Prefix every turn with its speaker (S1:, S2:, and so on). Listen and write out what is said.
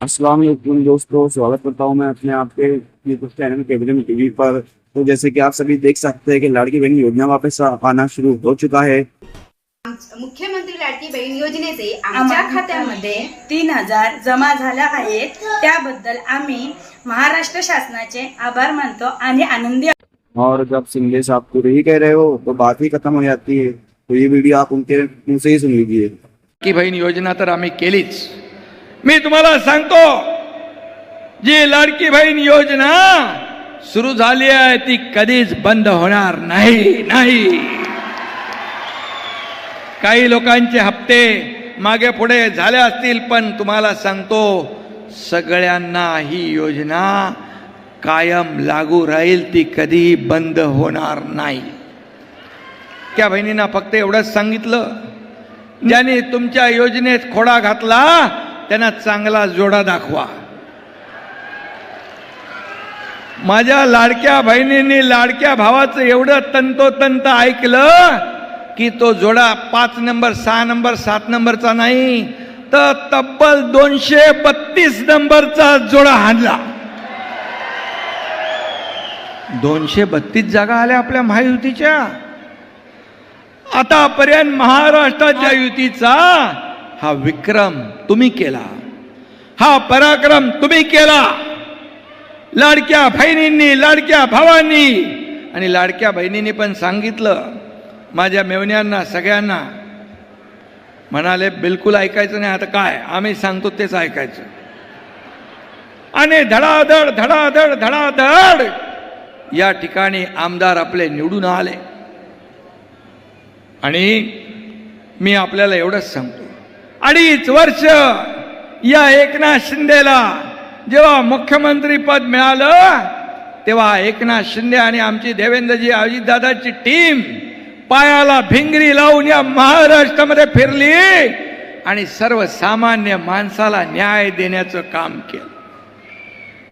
S1: अस्सलाम वालेकुम दोस्तों, स्वागत करता हूँ मैं अपने आपके यूट्यूब चैनल केबीएम टीवी पर। तो जैसे कि आप सभी देख सकते हैं कि लाड़की बहन योजना वापस आना शुरू हो चुका है।
S2: मुख्यमंत्री लाडकी बहीण योजनेचे आमच्या खात्यामध्ये
S3: 3,000 जमा झाल्या आहेत। त्याबद्दल आम्ही महाराष्ट्र शासनाचे आभार मानतो आणि आनंदी।
S1: और जब सिंगले साहब पूरे ही कह रहे हो तो बात ही खत्म हो जाती है, तो ये वीडियो आप उनके मुंह से ही सुन लीजिए।
S4: की बहीण योजना तर आम्ही केलीच। मी तुम्हाला सांगतो, जी लाडकी बहीण योजना सुरू झाली आहे ती कधीच बंद होणार नाही। काही लोकांचे हप्ते मागे पुढे झाले असतील, पण तुम्हाला सांगतो सगळ्यांना ही योजना कायम लागू राहील, ती कधीही बंद होणार नाही। त्या बहिणींना फक्त एवढंच सांगितलं, ज्यांनी तुमच्या योजनेत खोडा घातला त्यांना चांगला जोडा दाखवा। माझ्या लाडक्या बहिणींनी लाडक्या भावाचं एवढं तंतोतंत ऐकलं की तो जोडा 5 नंबर 6 नंबर 7 नंबरचा नाही, तर तब्बल 232 नंबरचा जोडा हाणला। 232 जागा आल्या आपल्या महायुतीच्या। आतापर्यंत महाराष्ट्राच्या युतीचा हा विक्रम तुम्ही केला, हा पराक्रम तुम्ही केला। लाडक्या बहिणींनी लाडक्या भावांनी आणि लाडक्या बहिणींनी पण सांगितलं, माझ्या मेवण्यांना सगळ्यांना म्हणाले बिलकुल ऐकायचं नाही, आता काय आम्ही सांगतो तेच ऐकायचं। आणि धडाधड धडाधड धडाधड या ठिकाणी आमदार आपले निवडून आले। आणि मी आपल्याला एवढंच सांगतो, 2.5 वर्ष या एकनाथ शिंदेला जेव्हा मुख्यमंत्री पद मिळालं तेव्हा एकनाथ शिंदे आणि आमची देवेंद्रजी अजितदादाची टीम पायाला भिंगरी लावून या महाराष्ट्रामध्ये फिरली आणि सर्वसामान्य माणसाला न्याय देण्याचं काम केलं।